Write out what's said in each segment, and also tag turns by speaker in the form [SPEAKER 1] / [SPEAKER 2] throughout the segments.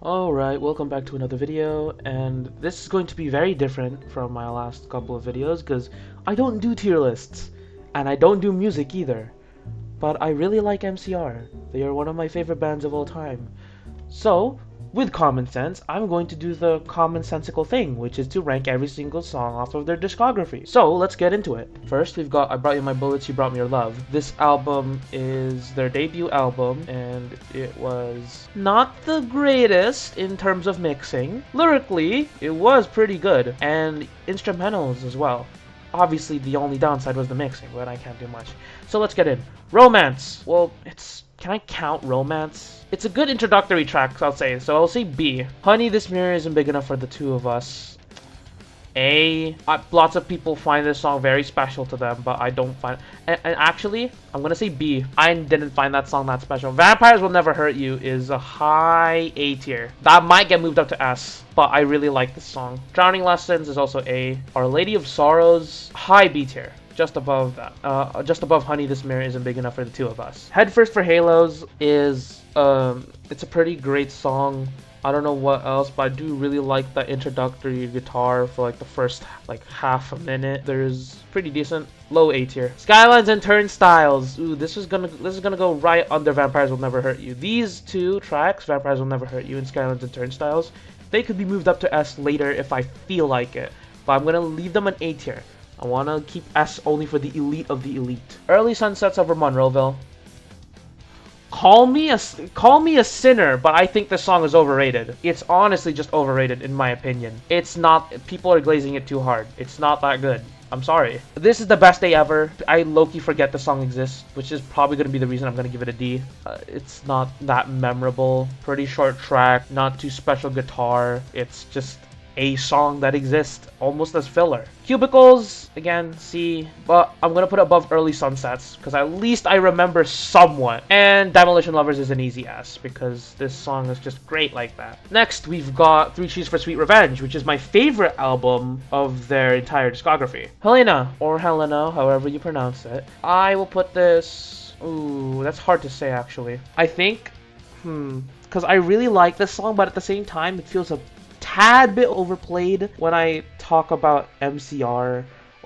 [SPEAKER 1] Alright, welcome back to another video, and this is going to be very different from my last couple of videos because I don't do tier lists, and I don't do music either, but I really like MCR. They are one of my favorite bands of all time. So, with common sense, I'm going to do the commonsensical thing, which is to rank every single song off of their discography. So, let's get into it. First, we've got I Brought You My Bullets, You Brought Me Your Love. This album is their debut album, and it was not the greatest in terms of mixing. Lyrically, it was pretty good, and instrumentals as well. Obviously, the only downside was the mixing, but I can't do much. So let's get in. Romance. Well, can I count Romance? It's a good introductory track, I'll say, so I'll say B. Honey, This Mirror Isn't Big Enough for the Two of Us. A. Lots of people find this song very special to them, but I don't find... And actually, I'm gonna say B. I didn't find that song that special. Vampires Will Never Hurt You is a high A tier. That might get moved up to S, but I really like this song. Drowning Lessons is also A. Our Lady of Sorrows, high B tier. Just above that. Just above Honey, This Mirror Isn't Big Enough for the Two of Us. Head First for Halos is, it's a pretty great song. I don't know what else, but I do really like that introductory guitar for like the first half a minute. There's pretty decent. Low A tier. Skylines and Turnstiles. Ooh, this is gonna go right under Vampires Will Never Hurt You. These two tracks, Vampires Will Never Hurt You and Skylines and Turnstiles, they could be moved up to S later if I feel like it. But I'm gonna leave them an A tier. I want to keep S only for the elite of the elite. Early Sunsets over Monroeville. Call me a sinner, but I think this song is overrated. It's honestly just overrated in my opinion. It's not, people are glazing it too hard. It's not that good. I'm sorry. This is the best day ever. I low-key forget the song exists, which is probably going to be the reason I'm going to give it a D. It's not that memorable. Pretty short track, not too special guitar. It's just a song that exists almost as filler. Cubicles, again, C, but I'm gonna put it above Early Sunsets because at least I remember somewhat. And Demolition Lovers is an easy S because this song is just great like that. Next, we've got Three Cheers for Sweet Revenge, which is my favorite album of their entire discography. Helena, or Helena, however you pronounce it. I will put this, ooh, that's hard to say actually. I think, because I really like this song, but at the same time, it feels a tad bit overplayed when I talk about MCR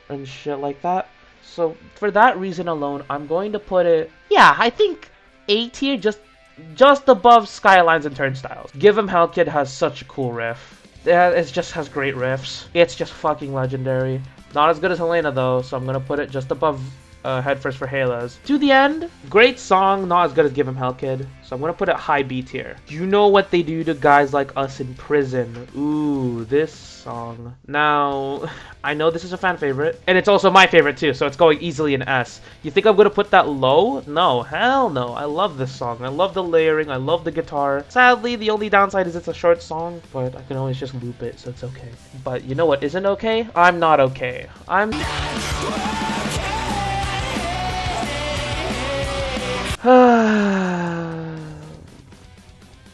[SPEAKER 1] and shit like that. So for that reason alone, I'm going to put it, yeah, I think A tier, just above Skylines and Turnstiles. Give 'Em Hell Kid has such a cool riff. Yeah, it just has great riffs. It's just fucking legendary. Not as good as Helena though, so I'm gonna put it just above Head First for Halos. To the End, great song, not as good as Give 'Em Hell Kid, so I'm gonna put it high B tier. You know what they do to guys like us in prison. Ooh, this song. Now, I know this is a fan favorite, and it's also my favorite too, so it's going easily in S. You think I'm gonna put that low? No, hell no. I love this song. I love the layering, I love the guitar. Sadly, the only downside is it's a short song, but I can always just loop it, so it's okay. But you know what isn't okay? I'm Not Okay.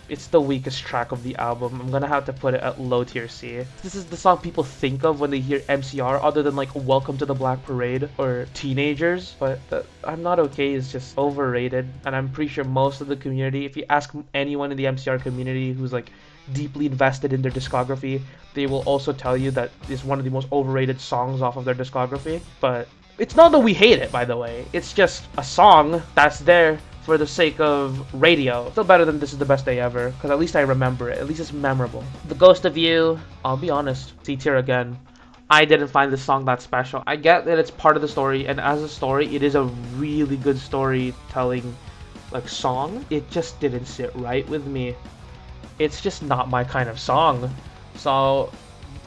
[SPEAKER 1] It's the weakest track of the album. I'm gonna have to put it at low tier C. This is the song people think of when they hear MCR, other than like Welcome to the Black Parade or Teenagers. But I'm Not Okay is just overrated, and I'm pretty sure most of the community, if you ask anyone in the MCR community who's like deeply invested in their discography, they will also tell you that it's one of the most overrated songs off of their discography. But it's not that we hate it, by the way. It's just a song that's there for the sake of radio. Still better than This Is the Best Day Ever, because at least I remember it. At least it's memorable. The Ghost of You, I'll be honest, C tier again. I didn't find this song that special. I get that it's part of the story, and as a story, it is a really good storytelling song. It just didn't sit right with me. It's just not my kind of song. So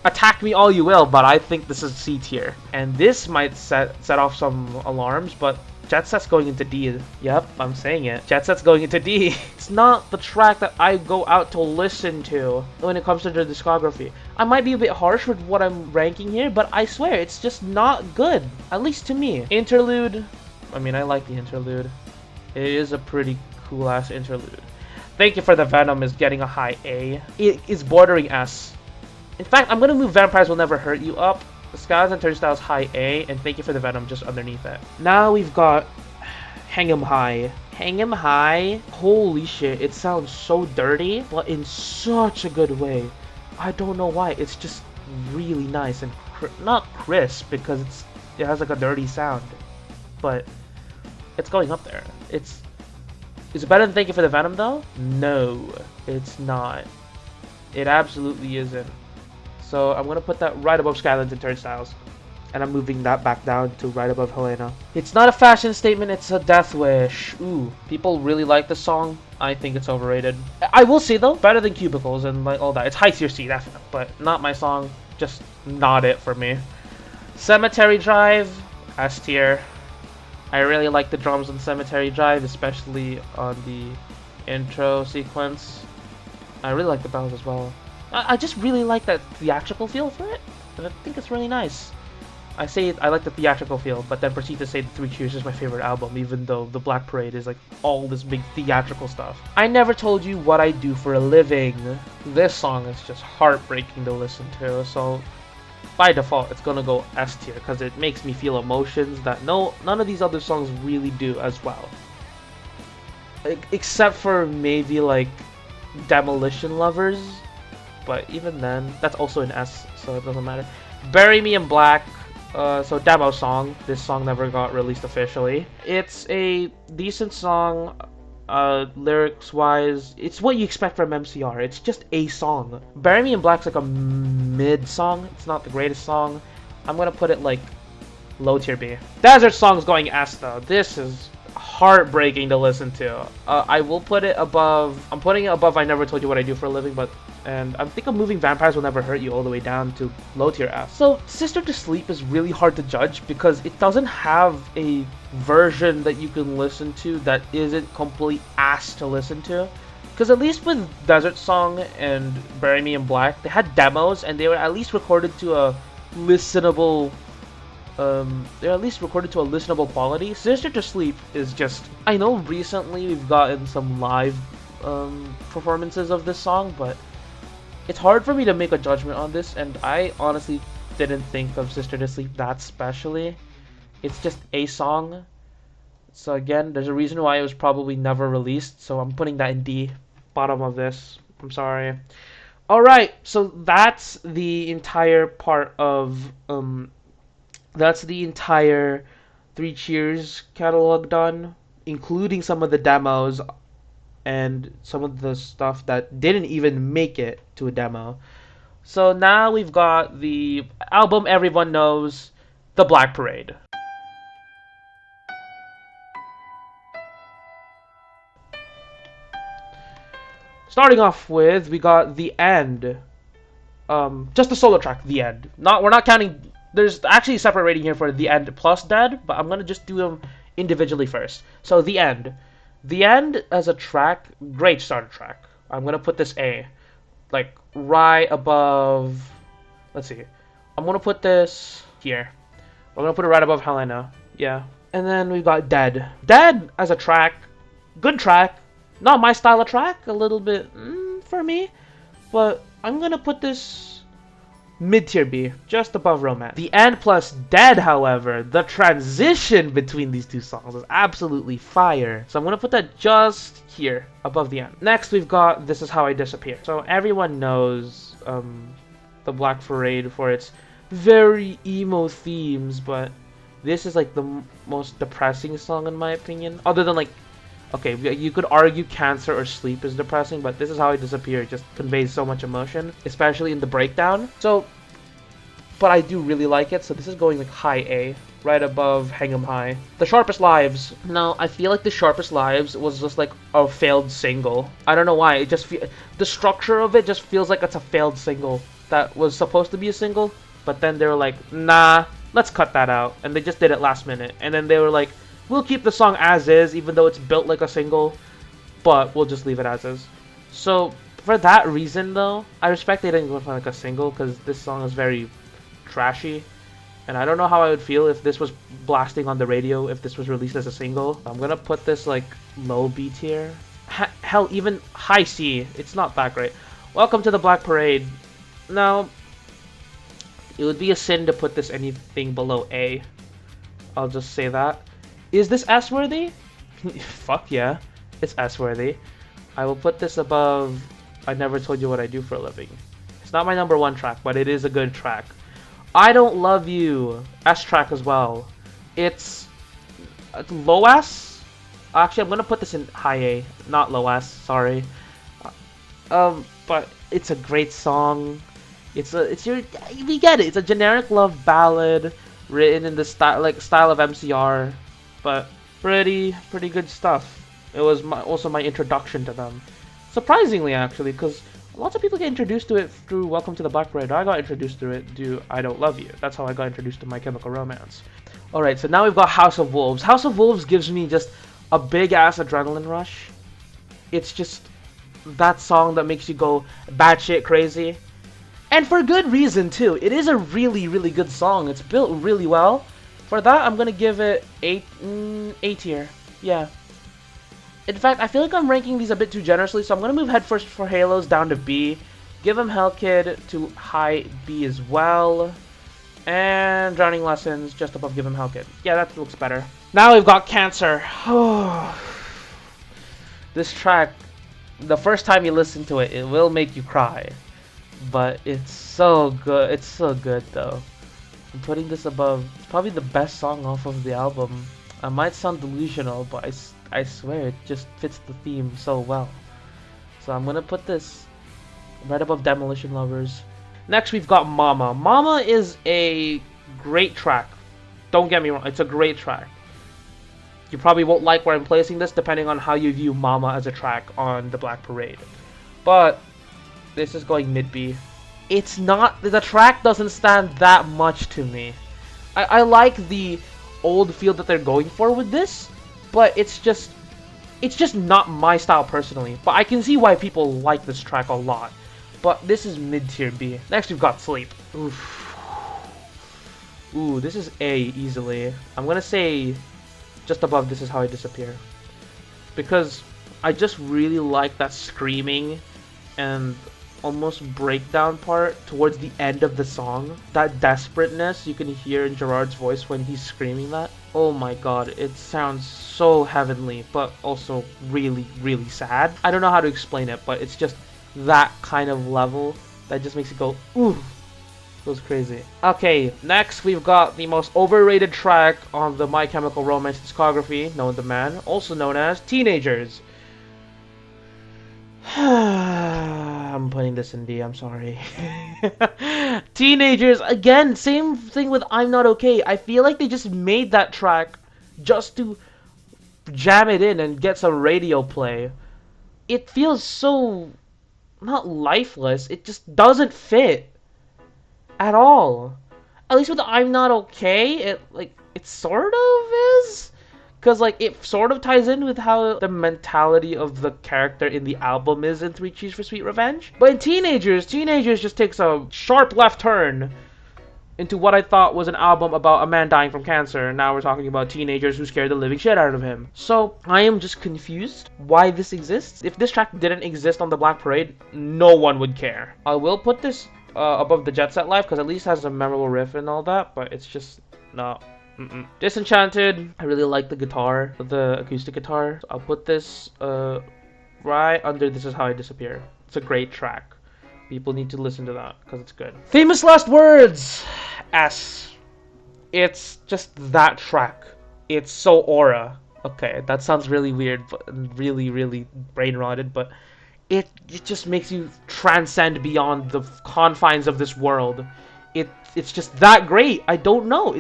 [SPEAKER 1] attack me all you will, but I think this is C tier. And this might set off some alarms, but Jet Set's going into D. Yep, I'm saying it. Jet Set's going into D. It's not the track that I go out to listen to when it comes to the discography. I might be a bit harsh with what I'm ranking here, but I swear, it's just not good. At least to me. Interlude. I mean, I like the interlude. It is a pretty cool-ass interlude. Thank You for the Venom is getting a high A. It is bordering S. In fact, I'm gonna move Vampires Will Never Hurt You up. The Skies and Turnstiles high A, and Thank You for the Venom just underneath it. Now we've got Hang 'em high. Hang 'em high. Holy shit, it sounds so dirty, but in such a good way. I don't know why. It's just really nice and not crisp because it has like a dirty sound, but it's going up there. Is it better than Thank You for the Venom though? No, it's not. It absolutely isn't. So I'm gonna put that right above Skylands and Turnstiles. And I'm moving that back down to right above Helena. It's not a fashion statement, it's a death wish. Ooh, people really like this song. I think it's overrated. I will say though, better than Cubicles and like all that. It's high tier C, definitely, but not my song. Just not it for me. Cemetery Drive, S tier. I really like the drums on Cemetery Drive, especially on the intro sequence. I really like the bells as well. I just really like that theatrical feel for it, and I think it's really nice. I say I like the theatrical feel, but then proceed to say the Three Cheers is my favorite album, even though the Black Parade is like all this big theatrical stuff. I never told you what I do for a living. This song is just heartbreaking to listen to, so by default it's gonna go S tier because it makes me feel emotions that none of these other songs really do as well. Except for maybe like Demolition Lovers, but even then, that's also an S, so it doesn't matter. Bury Me in Black. So demo song. This song never got released officially. It's a decent song, lyrics wise. It's what you expect from MCR. It's just a song. Bury Me in Black's like a mid song. It's not the greatest song. I'm gonna put it like low tier B. Desert Song's going S though. This is heartbreaking to listen to. I will put it above. I'm putting it above I Never Told You What I Do for a Living, and I think I'm moving Vampires Will Never Hurt You all the way down to low tier F. So Sister to Sleep is really hard to judge because it doesn't have a version that you can listen to that isn't complete ass to listen to. Because at least with Desert Song and Bury Me in Black, they had demos and they were at least recorded to a listenable quality. Sister to Sleep is just, I know recently we've gotten some live performances of this song, but it's hard for me to make a judgment on this, and I honestly didn't think of Sister to Sleep that specially. It's just a song. So again, there's a reason why it was probably never released, so I'm putting that in D, bottom of this. I'm sorry. Alright, so that's the entire part of, that's the entire Three Cheers catalog done, including some of the demos and some of the stuff that didn't even make it to a demo. So now we've got the album everyone knows, The Black Parade. Starting off with, we got The End. Just the solo track, The End. We're not counting. There's actually a separate rating here for The End plus Dead, but I'm gonna just do them individually first. So The End. The End as a track, great starter track. I'm gonna put this A, like right above. Let's see. I'm gonna put this here. I'm gonna put it right above Helena. Yeah. And then we've got Dead. Dead as a track, good track. Not my style of track. A little bit for me, but I'm gonna put this mid-tier B, just above Romance. The End plus Dead, however, the transition between these two songs is absolutely fire. So I'm gonna put that just here, above The End. Next, we've got This Is How I Disappear. So everyone knows the Black Parade for its very emo themes, but this is like the most depressing song in my opinion. Other than like, okay, you could argue Cancer or Sleep is depressing, but This Is How I Disappear just conveys so much emotion, especially in the breakdown. So, but I do really like it, so this is going like high A, right above Hang 'em High. The Sharpest Lives. Now, I feel like The Sharpest Lives was just like a failed single. I don't know why, it just the structure of it just feels like it's a failed single that was supposed to be a single, but then they were like, nah, let's cut that out, and they just did it last minute, and then they were like, we'll keep the song as is, even though it's built like a single, but we'll just leave it as is. So, for that reason though, I respect they didn't go for like a single, because this song is very trashy, and I don't know how I would feel if this was blasting on the radio, if this was released as a single. I'm gonna put this like low B tier. Hell, even high C, it's not that great. Welcome to the Black Parade. Now, it would be a sin to put this anything below A. I'll just say that. Is this S-worthy? Fuck yeah, it's S-worthy. I will put this above I Never Told You What I Do for a Living. It's not my #1 track, but it is a good track. I Don't Love You, S track as well. It's low S. Actually, I'm gonna put this in high A, not low S. Sorry. But it's a great song. We get it. It's a generic love ballad written in the style of MCR, but pretty good stuff. It was also my introduction to them. Surprisingly, actually, because lots of people get introduced to it through Welcome to the Black Parade. I got introduced to it through I Don't Love You. That's how I got introduced to My Chemical Romance. Alright, so now we've got House of Wolves. House of Wolves gives me just a big-ass adrenaline rush. It's just that song that makes you go batshit crazy. And for good reason, too. It is a really good song. It's built really well. For that, I'm gonna give it A tier. Yeah. In fact, I feel like I'm ranking these a bit too generously, so I'm going to move Headfirst for Halos down to B. Give him Hellkid to high B as well. And Drowning Lessons just above Give him Hellkid. Yeah, that looks better. Now we've got Cancer. This track, the first time you listen to it, it will make you cry. But it's so good. It's so good, though. I'm putting this above. It's probably the best song off of the album. I might sound delusional, but I swear it just fits the theme so well. So I'm gonna put this right above Demolition Lovers. Next we've got Mama. Mama is a great track. Don't get me wrong, it's a great track. You probably won't like where I'm placing this depending on how you view Mama as a track on the Black Parade. But this is going mid-B. It's not, the track doesn't stand that much to me. I like the old feel that they're going for with this, but it's just not my style personally. But I can see why people like this track a lot. But this is mid-tier B. Next we've got Sleep. Oof. Ooh, this is A easily. I'm gonna say just above This Is How I Disappear. Because I just really like that screaming and almost breakdown part towards the end of the song. That desperateness you can hear in Gerard's voice when he's screaming that. Oh my god, it sounds so heavenly, but also really sad. I don't know how to explain it, but it's just that kind of level that just makes it go, ooh, goes crazy. Okay, next we've got the most overrated track on the My Chemical Romance discography, known to man, also known as Teenagers. I'm putting this in D, I'm sorry. Teenagers, again, same thing with I'm Not Okay. I feel like they just made that track just to jam it in and get some radio play. It feels so, not lifeless, it just doesn't fit at all. At least with I'm Not Okay, it sort of is. Because, it sort of ties in with how the mentality of the character in the album is in 3 Cheers for Sweet Revenge. But in Teenagers just takes a sharp left turn into what I thought was an album about a man dying from cancer. And now we're talking about teenagers who scared the living shit out of him. So, I am just confused why this exists. If this track didn't exist on the Black Parade, no one would care. I will put this above the Jet Set Live, because at least it has a memorable riff and all that, but it's just not... Disenchanted, I really like the guitar, the acoustic guitar. So I'll put this right under This Is How I Disappear. It's a great track. People need to listen to that because it's good. Famous Last Words! S. It's just that track. It's so aura. Okay, that sounds really weird, but really brain rotted, but it just makes you transcend beyond the confines of this world. It's just that great. I don't know.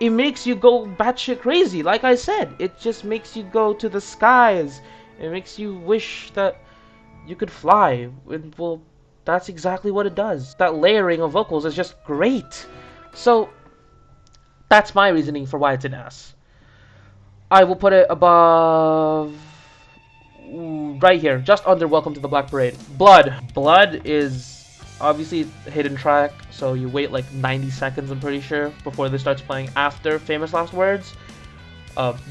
[SPEAKER 1] It makes you go batshit crazy, like I said. It just makes you go to the skies. It makes you wish that you could fly. And, well, that's exactly what it does. That layering of vocals is just great. So, that's my reasoning for why it's an S. I will put it above... right here, just under Welcome to the Black Parade. Blood. Blood is... obviously a hidden track, so you wait like 90 seconds, I'm pretty sure, before this starts playing after Famous Last Words.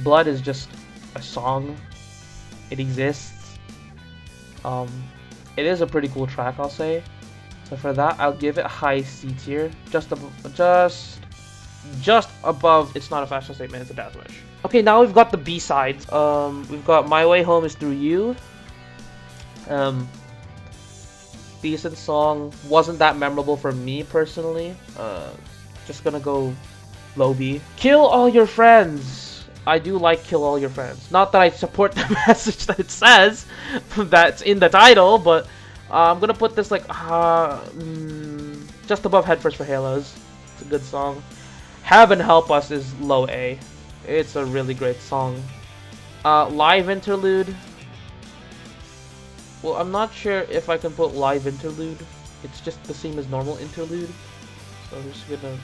[SPEAKER 1] Blood is just a song. It exists. It is a pretty cool track, I'll say. So for that, I'll give it high C tier, just just above. It's not a fashion statement, it's a death wish. Okay, now we've got the B-sides. We've got My Way Home Is Through You. Decent song. Wasn't that memorable for me personally. Just gonna go low B. Kill All Your Friends. I do like Kill All Your Friends. Not that I support the message that it says that's in the title, but I'm gonna put this like just above Head First for Halos. It's a good song. Heaven Help Us is low A. It's a really great song. Live Interlude. Well, I'm not sure if I can put Live Interlude. It's just the same as normal interlude. So I'm just gonna...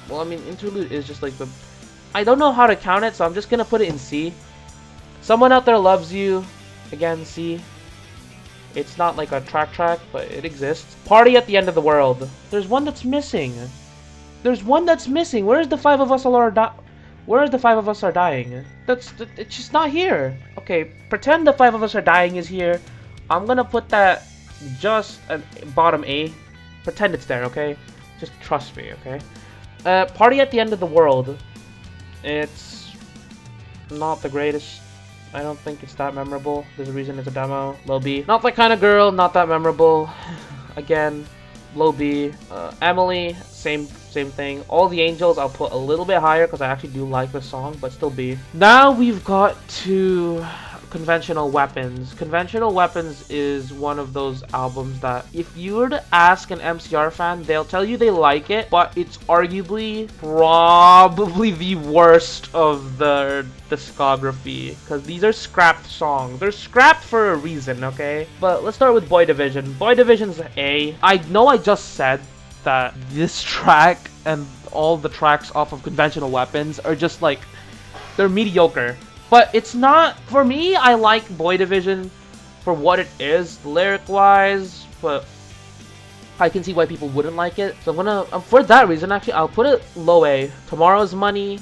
[SPEAKER 1] Well, I mean, interlude is just like the... I don't know how to count it, so I'm just gonna put it in C. Someone Out There Loves You. Again, C. It's not like a track, but it exists. Party at the End of the World. There's one that's missing. There's one that's missing. Where is the five of us Where is the five of us are dying? It's just not here. Okay, pretend the five of us are dying is here. I'm gonna put that just at bottom A. Pretend it's there, okay? Just trust me, okay? Party at the End of the World. It's not the greatest. I don't think it's that memorable. There's a reason it's a demo. Low B. Not That Kind of Girl, not that memorable. Again, low B. Emily, same thing. All the Angels, I'll put a little bit higher because I actually do like the song, but still B. Now we've got to Conventional Weapons. Conventional Weapons is one of those albums that if you were to ask an MCR fan, they'll tell you they like it, but it's arguably probably the worst of the discography because these are scrapped songs. They're scrapped for a reason, okay? But let's start with Boy Division. Boy Division's A. I know I just said that this track and all the tracks off of Conventional Weapons are just like, they're mediocre. But it's not, for me, I like Boy Division for what it is, lyric-wise, but I can see why people wouldn't like it. So I'm gonna, for that reason, actually, I'll put it low A. Tomorrow's Money,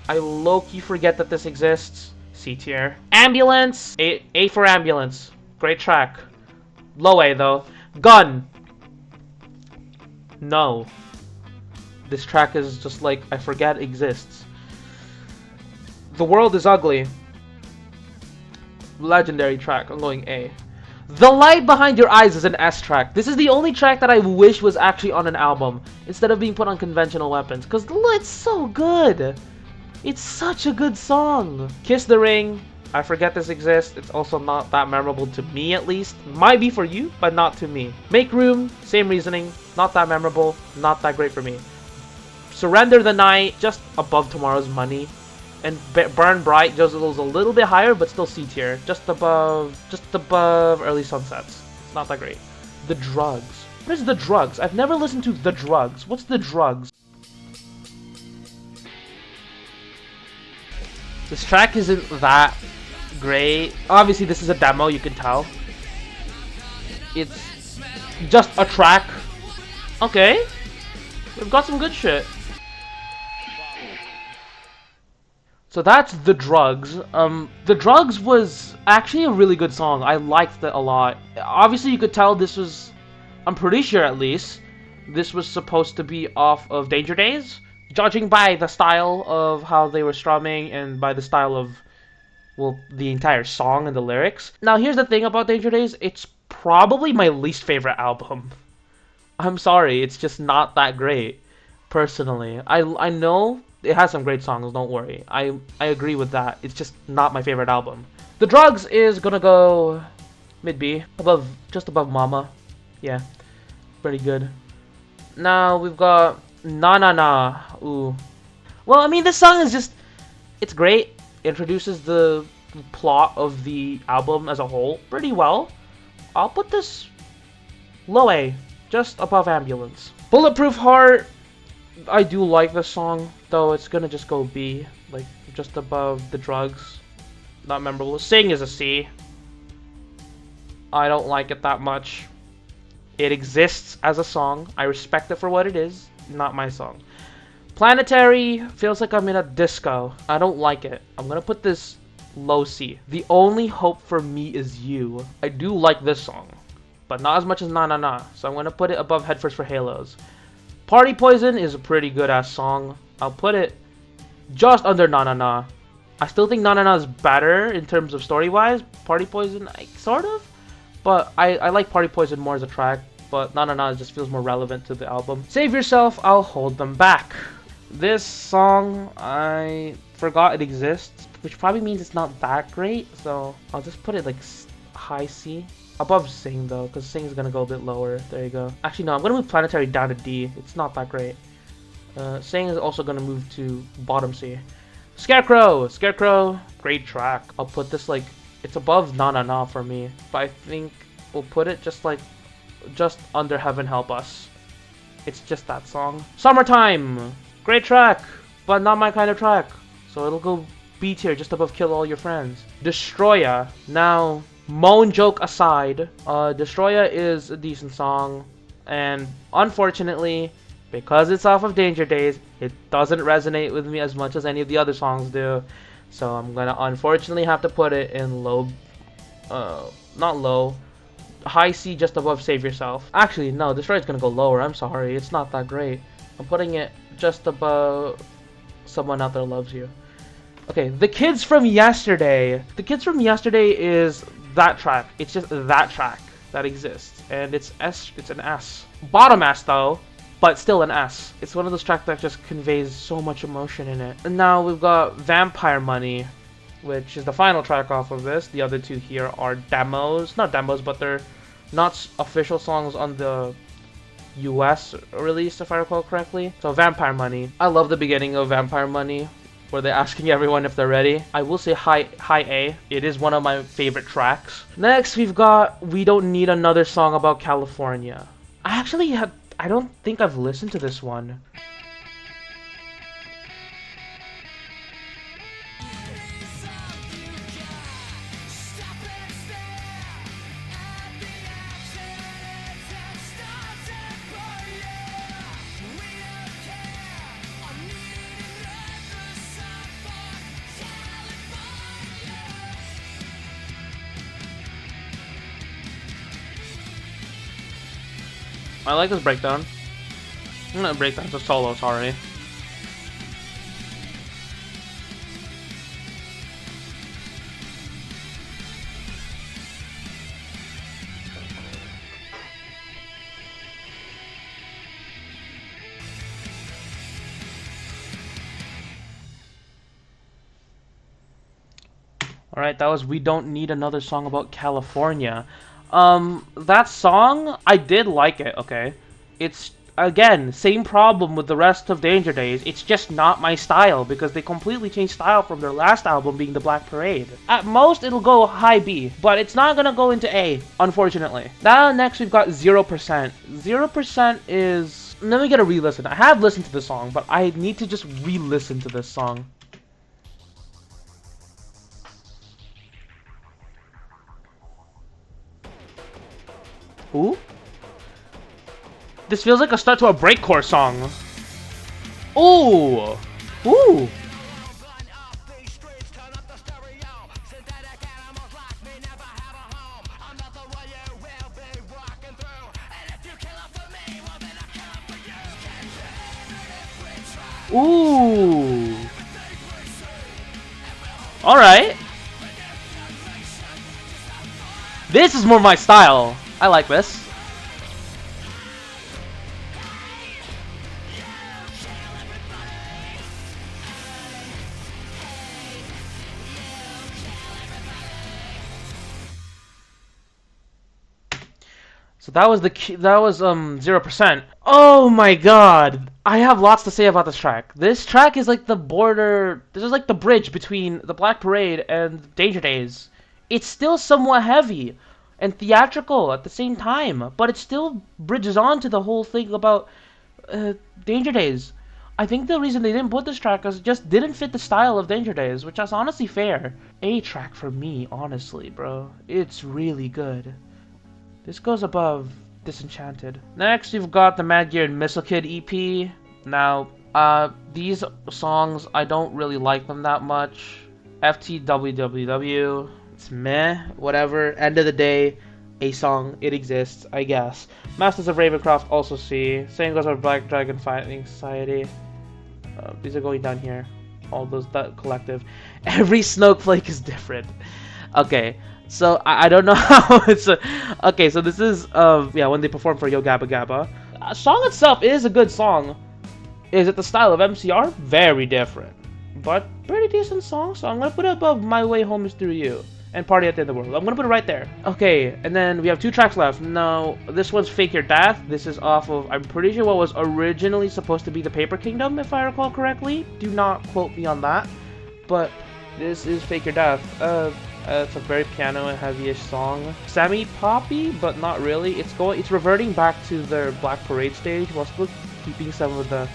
[SPEAKER 1] I low-key forget that this exists. C tier. Ambulance, A for Ambulance. Great track. Low A, though. Gun. No. This track is just like, I forget exists. The World Is Ugly. Legendary track. I'm going A. The Light Behind Your Eyes is an S track. This is the only track that I wish was actually on an album instead of being put on Conventional Weapons. Because it's so good. It's such a good song. Kiss the Ring. I forget this exists. It's also not that memorable to me, at least. Might be for you, but not to me. Make Room. Same reasoning. Not that memorable. Not that great for me. Surrender the Night. Just above Tomorrow's Money. And Burn Bright just goes a little bit higher, but still C tier. Just above Early Sunsets. It's not that great. The Drugs. What is The Drugs? I've never listened to The Drugs. What's The Drugs? This track isn't that great. Obviously, this is a demo, you can tell. It's just a track. Okay. We've got some good shit. So that's The Drugs. The Drugs was actually a really good song. I liked it a lot. Obviously, you could tell this was, I'm pretty sure at least, this was supposed to be off of Danger Days. Judging by the style of how they were strumming and by the style of, well, the entire song and the lyrics. Now, here's the thing about Danger Days. It's probably my least favorite album. I'm sorry, it's just not that great, personally. I know it has some great songs, don't worry. I agree with that. It's just not my favorite album. The Drugs is gonna go mid-B, just above Mama. Yeah, pretty good. Now we've got Na Na Na. Ooh. Well, I mean, this song is just, it's great. It introduces the plot of the album as a whole pretty well. I'll put this low A, just above Ambulance. Bulletproof Heart. I do like this song, though it's gonna just go B, like just above The Drugs. Not memorable. Sing is a C. I don't like it that much. It exists as a song. I respect it for what it is. Not my song. Planetary feels like I'm in a disco. I don't like it. I'm gonna put this low C. The Only Hope for Me Is You. I do like this song, but not as much as Na Na Na. So I'm gonna put it above Head First for Halos. Party Poison is a pretty good ass song. I'll put it just under Na Na Na. I still think Na Na Na is better in terms of story wise. Party Poison, sort of. But I like Party Poison more as a track. But Na Na Na just feels more relevant to the album. Save Yourself, I'll Hold Them Back. This song, I forgot it exists, which probably means it's not that great. So I'll just put it like high C. Above Sing though, because Sing is gonna go a bit lower. There you go. Actually no, I'm gonna move Planetary down to D. It's not that great. Sing is also gonna move to bottom C. Scarecrow, great track. I'll put this like, it's above Na Na Na for me, but I think we'll put it just under Heaven Help Us. It's just that song. Summertime, great track, but not my kind of track. So it'll go B tier, just above Kill All Your Friends. Destroya. Now, moan joke aside, Destroya is a decent song, and unfortunately, because it's off of Danger Days, it doesn't resonate with me as much as any of the other songs do. So I'm gonna unfortunately have to put it in low, not low, high C, just above Save Yourself. Actually, no, Destroy's gonna go lower. I'm sorry, it's not that great. I'm putting it just above Someone Out There Loves You. Okay, The Kids From Yesterday. The Kids From Yesterday is that track. It's just that track that exists, and it's S. It's an S. Bottom S though, but still an S. It's one of those tracks that just conveys so much emotion in it. And now we've got Vampire Money, which is the final track off of this. The other two here are demos. Not demos, but they're not official songs on the US release, if I recall correctly. So Vampire Money. I love the beginning of Vampire Money, where they're asking everyone if they're ready. I will say high A. It is one of my favorite tracks. Next, we've got We Don't Need Another Song About California. I don't think I've listened to this one. I like this breakdown. Not breakdown, it's a solo, sorry. Alright, that was We Don't Need Another Song About California. That song, I did like it, okay? It's, again, same problem with the rest of Danger Days. It's just not my style, because they completely changed style from their last album being The Black Parade. At most, it'll go high B, but it's not gonna go into A, unfortunately. Now, next we've got 0%. 0% is... Let me get a re-listen. I have listened to the song, but I need to just re-listen to this song. Ooh? This feels like a start to a breakcore song. Ooh! Ooh! Ooh! Alright. This is more my style. I like this. So that was 0%. Oh my god. I have lots to say about this track. This track is like the border, this is like the bridge between the Black Parade and Danger Days. It's still somewhat heavy and theatrical at the same time, but it still bridges on to the whole thing about Danger Days. I think the reason they didn't put this track is it just didn't fit the style of Danger Days, which is honestly fair. A track for me, honestly, bro. It's really good. This goes above Disenchanted. Next, you've got the Mad Gear and Missile Kid EP. Now, these songs, I don't really like them that much. FTWWW, it's meh, whatever. End of the day, a song. It exists, I guess. Masters of Ravencroft, also C. Same goes for Black Dragon Fighting Society. These are going down here. All those, that collective. Every snowflake is different. Okay, so I don't know how it's okay, so this is yeah, when they perform for Yo Gabba Gabba. Song itself is a good song. Is it the style of MCR? Very different, but pretty decent song. So I'm gonna put it above My Way Home Is Through You and Party at the End of the World. I'm gonna put it right there. Okay, and then we have 2 tracks left. Now this one's Fake Your Death. This is off of, I'm pretty sure, what was originally supposed to be the Paper Kingdom, if I recall correctly. Do not quote me on that, but this is Fake Your Death. It's a very piano and heavy-ish song. Semi-poppy, but not really. It's reverting back to their Black Parade stage while still keeping some of the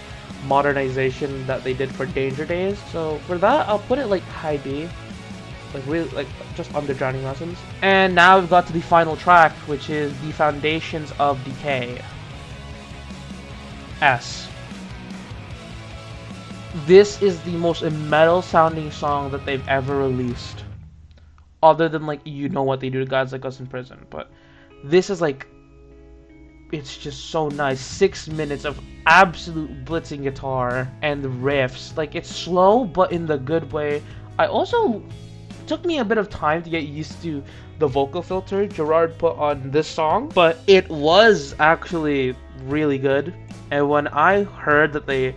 [SPEAKER 1] modernization that they did for Danger Days. So for that, I'll put it like high B. Like really, like just under Drowning Lessons. And now we've got to the final track, which is The Foundations of Decay. S. This is the most metal sounding song that they've ever released. Other than, like, you know what they do to guys like us in prison. But this is like, it's just so nice. 6 minutes of absolute blitzing guitar and the riffs. Like, it's slow, but in the good way. I also took me a bit of time to get used to the vocal filter Gerard put on this song, but it was actually really good. And when I heard that they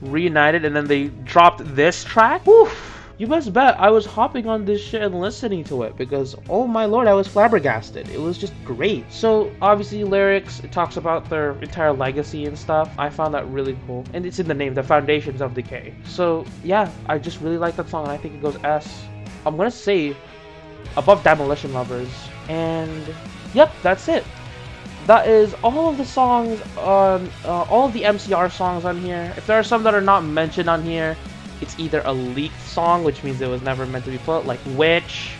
[SPEAKER 1] reunited and then they dropped this track, whew, you best bet I was hopping on this shit and listening to it because, oh my lord, I was flabbergasted. It was just great. So obviously lyrics, it talks about their entire legacy and stuff. I found that really cool. And it's in the name, The Foundations of Decay. So yeah, I just really like that song and I think it goes S. I'm gonna say above Demolition Lovers. And yep, that's it. That is all of the songs on, all of the MCR songs on here. If there are some that are not mentioned on here, it's either a leaked song, which means it was never meant to be put, like Witch,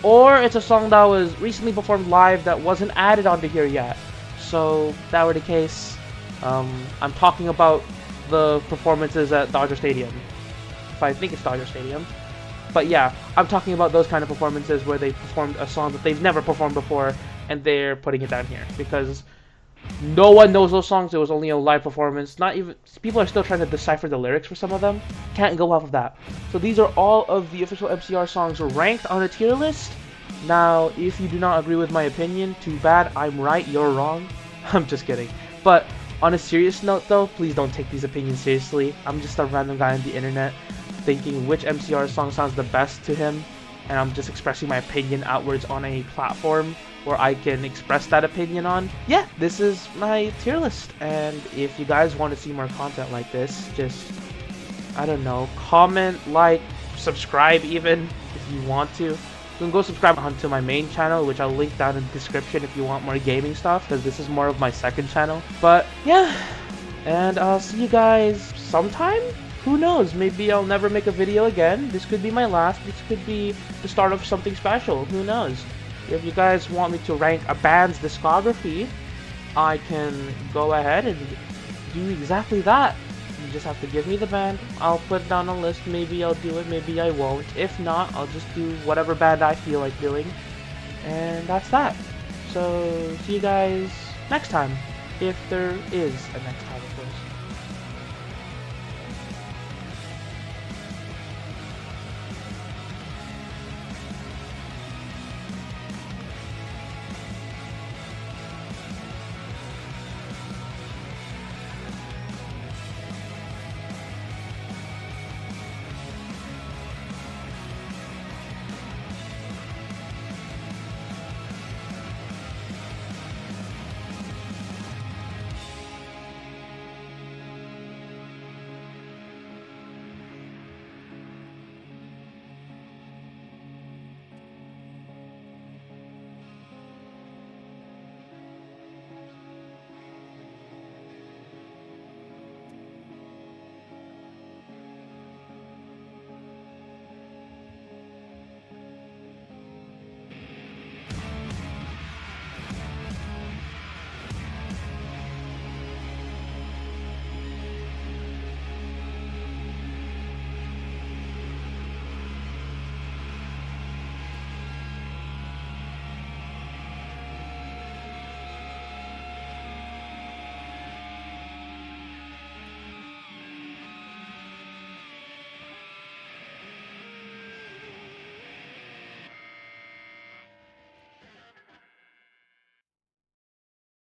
[SPEAKER 1] or it's a song that was recently performed live that wasn't added onto here yet. So, if that were the case, I'm talking about the performances at Dodger Stadium. If I think it's Dodger Stadium. But yeah, I'm talking about those kind of performances where they performed a song that they've never performed before, and they're putting it down here. Because no one knows those songs. It was only a live performance. Not even, people are still trying to decipher the lyrics for some of them. Can't go off of that. So these are all of the official MCR songs ranked on a tier list. Now, if you do not agree with my opinion, too bad. I'm right, you're wrong. I'm just kidding. But on a serious note though, please don't take these opinions seriously. I'm just a random guy on the internet thinking which MCR song sounds the best to him, and I'm just expressing my opinion outwards on a platform where I can express that opinion on. Yeah, this is my tier list, and if you guys want to see more content like this, just, I don't know, comment, like, subscribe even, if you want to. You can go subscribe onto my main channel, which I'll link down in the description if you want more gaming stuff, because this is more of my second channel. But yeah, and I'll see you guys sometime? Who knows, maybe I'll never make a video again. This could be my last, this could be the start of something special, who knows. If you guys want me to rank a band's discography, I can go ahead and do exactly that. You just have to give me the band, I'll put it down a list, maybe I'll do it, maybe I won't. If not, I'll just do whatever band I feel like doing. And that's that. So, see you guys next time. If there is a next time, of course.